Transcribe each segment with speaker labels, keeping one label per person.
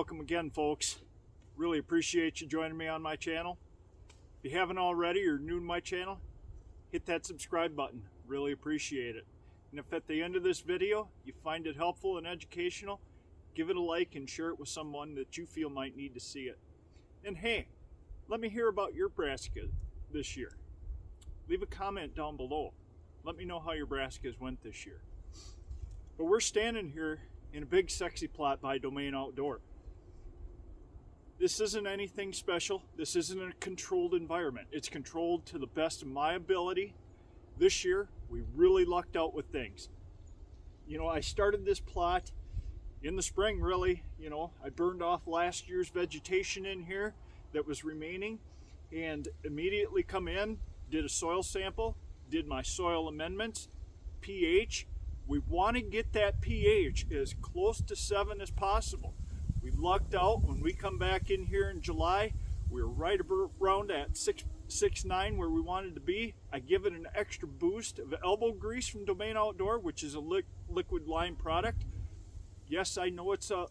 Speaker 1: welcome again, folks. Really appreciate you joining me on my channel. If you haven't already or new to my channel, hit that subscribe button. Really appreciate it. And if at the end of this video you find it helpful and educational, give it a like and share it with someone that you feel might need to see it. And hey, let me hear about your brassica this year. Leave a comment down below. Let me know how your brassicas went this year. But we're standing here in a big sexy plot by Domain Outdoor. This isn't anything special. This isn't a controlled environment. It's controlled to the best of my ability. This year, we really lucked out with things. You know, I started this plot in the spring, really. You know, I burned off last year's vegetation in here that was remaining and immediately come in, did a soil sample, did my soil amendments, pH. We want to get that pH as close to 7 as possible. We lucked out when we come back in here in July. We're right around at 6.9 where we wanted to be. I give it an extra boost of elbow grease from Domain Outdoor, which is a liquid lime product. Yes, I know it's a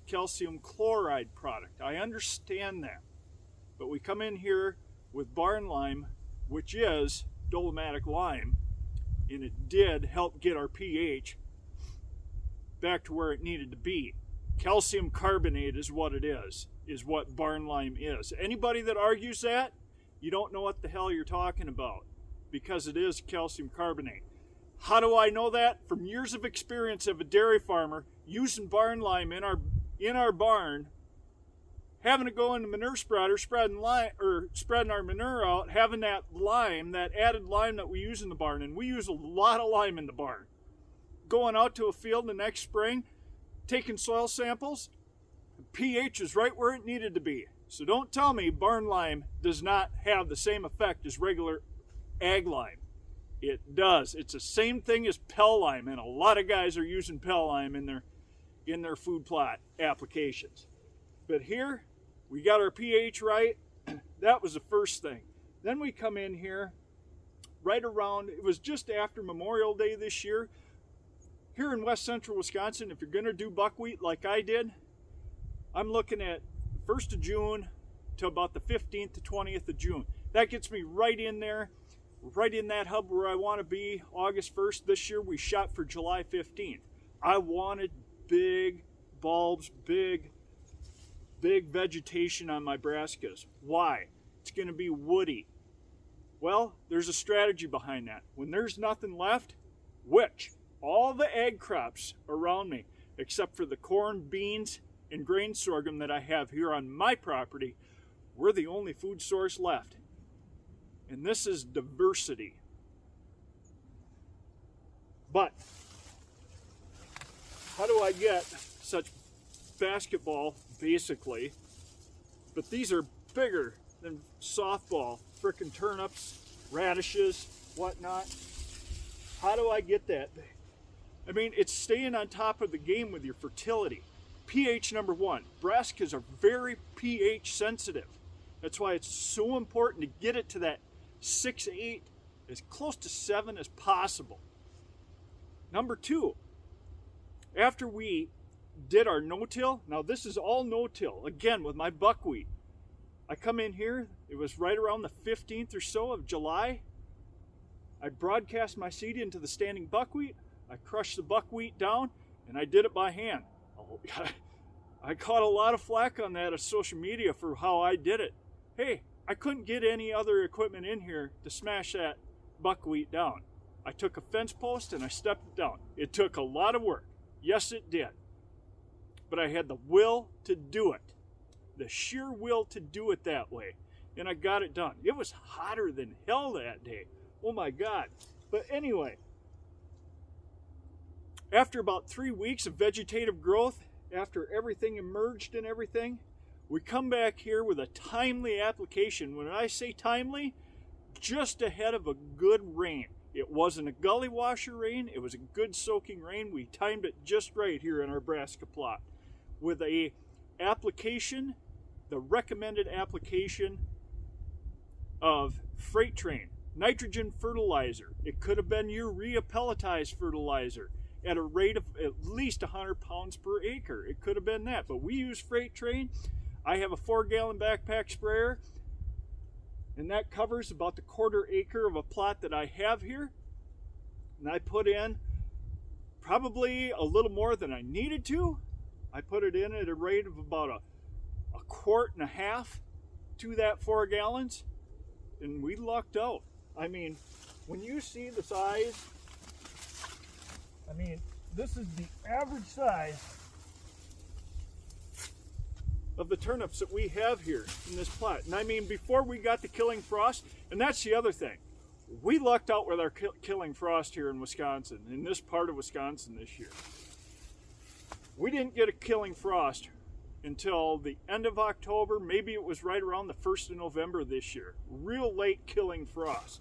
Speaker 1: calcium chloride product. I understand that. But we come in here with barn lime, which is dolomitic lime, and it did help get our pH back to where it needed to be. Calcium carbonate is what it is what barn lime is. Anybody that argues that, you don't know what the hell you're talking about, because it is calcium carbonate. How do I know that? From years of experience of a dairy farmer using barn lime in our barn, having to go in the manure spreader, spreading our manure out, having that lime, that added lime that we use in the barn, and we use a lot of lime in the barn. Going out to a field the next spring, taking soil samples, the pH is right where it needed to be. So don't tell me barn lime does not have the same effect as regular ag lime. It does. It's the same thing as Pell lime, and a lot of guys are using Pell lime in their food plot applications. But here, we got our pH right. That was the first thing. Then we come in here right around, it was just after Memorial Day this year. Here in west central Wisconsin, if you're going to do buckwheat like I did, I'm looking at 1st of June to about the 15th to 20th of June. That gets me right in there, right in that hub where I want to be. August 1st this year, we shot for July 15th. I wanted big bulbs, big vegetation on my brassicas. Why? It's going to be woody. Well, there's a strategy behind that. When there's nothing left, which all the ag crops around me, except for the corn, beans, and grain sorghum that I have here on my property, we're the only food source left. And this is diversity. But how do I get such basketball, basically, but these are bigger than softball, frickin' turnips, radishes, whatnot? How do I get that? I mean, it's staying on top of the game with your fertility. pH number 1. Brassicas are very pH sensitive. That's why it's so important to get it to that 6.8, as close to 7 as possible. Number 2, after we did our no-till, now this is all no-till, again with my buckwheat. I come in here, it was right around the 15th or so of July. I broadcast my seed into the standing buckwheat. I crushed the buckwheat down, and I did it by hand. I caught a lot of flack on that on social media for how I did it. Hey, I couldn't get any other equipment in here to smash that buckwheat down. I took a fence post and I stepped it down. It took a lot of work. Yes, it did. But I had the will to do it. The sheer will to do it that way. And I got it done. It was hotter than hell that day. Oh my God. But anyway, after about 3 weeks of vegetative growth, after everything emerged and everything, we come back here with a timely application. When I say timely, just ahead of a good rain. It wasn't a gully washer rain. It was a good soaking rain. We timed it just right here in our brassica plot with a application, the recommended application of Freight Train nitrogen fertilizer. It could have been urea pelletized fertilizer. at a rate of at least 100 pounds per acre. It could have been that, but we use freight train. I have a 4-gallon backpack sprayer, and that covers about the 1/4 acre of a plot that I have here. And I put in probably a little more than I needed to. I put it in at a rate of about a 1.5 quarts to that 4 gallons, and we lucked out. I mean, when you see the size, I mean, this is the average size of the turnips that we have here in this plot. And I mean, before we got the killing frost, and that's the other thing, we lucked out with our killing frost here in Wisconsin, in this part of Wisconsin this year. We didn't get a killing frost until the end of October. Maybe it was right around the 1st of November this year. Real late killing frost.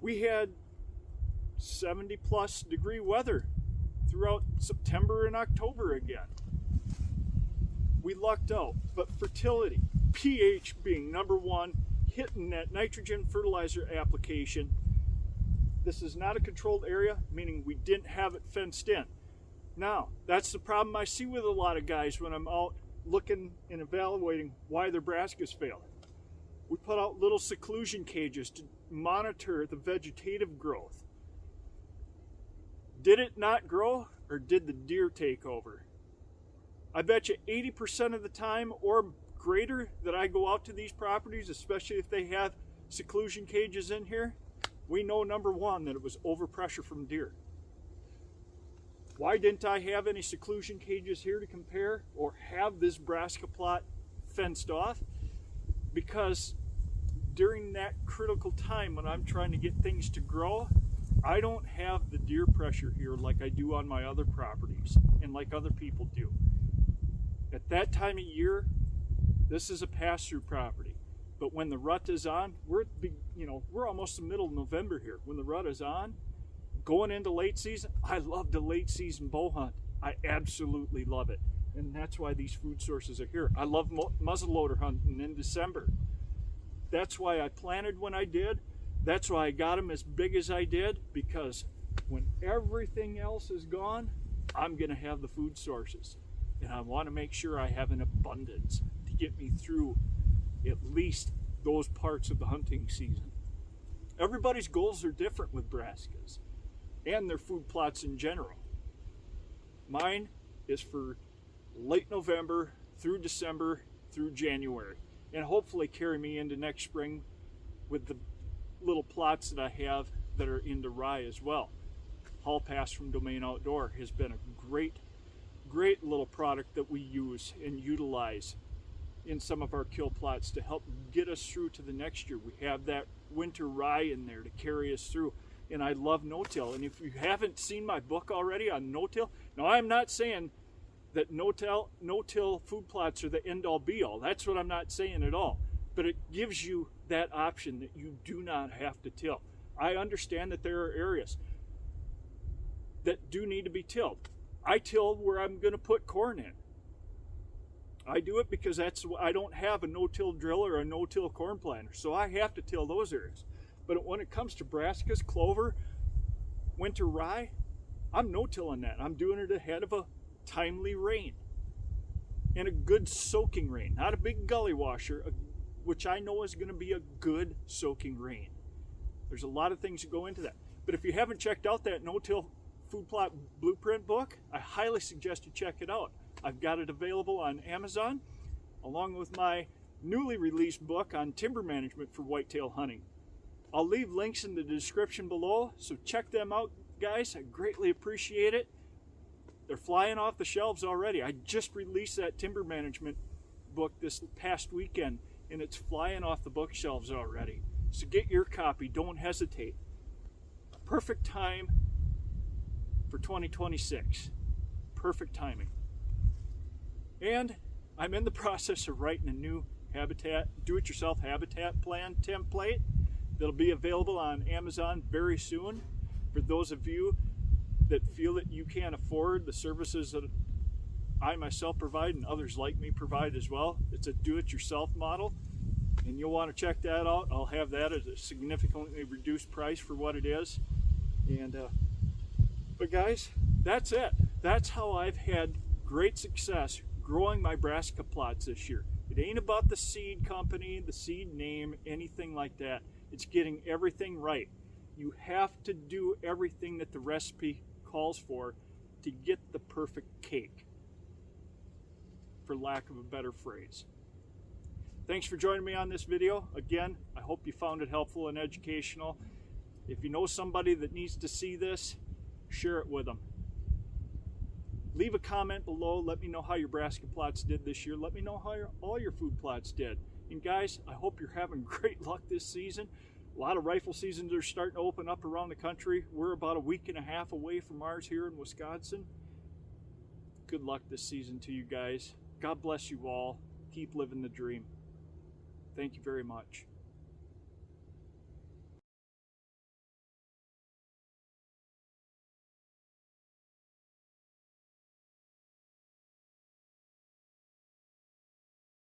Speaker 1: We had 70+ degree weather throughout September and October again. We lucked out, but fertility, pH being #1, hitting that nitrogen fertilizer application. This is not a controlled area, meaning we didn't have it fenced in. Now, that's the problem I see with a lot of guys when I'm out looking and evaluating why their brassicas fail. We put out little seclusion cages to monitor the vegetative growth. Did it not grow, or did the deer take over? I bet you 80% of the time or greater that I go out to these properties, especially if they have seclusion cages in here, we know #1 that it was overpressure from deer. Why didn't I have any seclusion cages here to compare or have this brassica plot fenced off? Because during that critical time when I'm trying to get things to grow, I don't have the deer pressure here like I do on my other properties and like other people do. At that time of year, this is a pass-through property. But when the rut is on, we're almost the middle of November here. When the rut is on, going into late season, I love the late season bow hunt. I absolutely love it. And that's why these food sources are here. I love muzzleloader hunting in December. That's why I planted when I did. That's why I got them as big as I did, because when everything else is gone, I'm going to have the food sources. And I want to make sure I have an abundance to get me through at least those parts of the hunting season. Everybody's goals are different with brassicas and their food plots in general. Mine is for late November through December through January, and hopefully carry me into next spring with the little plots that I have that are into rye as well. Hall Pass from Domain Outdoor has been a great little product that we use and utilize in some of our kill plots to help get us through to the next year. We have that winter rye in there to carry us through. And I love no-till. And if you haven't seen my book already on no-till, now I'm not saying that no-till food plots are the end-all be-all. That's what I'm not saying at all. But it gives you that option that you do not have to till. I understand that there are areas that do need to be tilled. I till where I'm going to put corn in. I do it because I don't have a no-till drill or a no-till corn planter, so I have to till those areas. But when it comes to brassicas, clover, winter rye, I'm no-tilling that. I'm doing it ahead of a timely rain and a good soaking rain, not a big gully washer, which I know is going to be a good soaking rain. There's a lot of things that go into that. But if you haven't checked out that no-till food plot blueprint book, I highly suggest you check it out. I've got it available on Amazon, along with my newly released book on timber management for whitetail hunting. I'll leave links in the description below, so check them out, guys. I greatly appreciate it. They're flying off the shelves already. I just released that timber management book this past weekend, and it's flying off the bookshelves already. So get your copy. Don't hesitate. Perfect time for 2026. Perfect timing. And I'm in the process of writing a new do-it-yourself habitat plan template that'll be available on Amazon very soon for those of you that feel that you can't afford the services that I myself provide and others like me provide as well. It's a do-it-yourself model, and you'll want to check that out. I'll have that at a significantly reduced price for what it is. And But guys, that's it. That's how I've had great success growing my brassica plots this year. It ain't about the seed company, the seed name, anything like that. It's getting everything right. You have to do everything that the recipe calls for to get the perfect cake, for lack of a better phrase. Thanks for joining me on this video. Again, I hope you found it helpful and educational. If you know somebody that needs to see this, share it with them. Leave a comment below. Let me know how your brassica plots did this year. Let me know how all your food plots did. And guys, I hope you're having great luck this season. A lot of rifle seasons are starting to open up around the country. We're about a week and a half away from ours here in Wisconsin. Good luck this season to you guys. God bless you all. Keep living the dream. Thank you very much.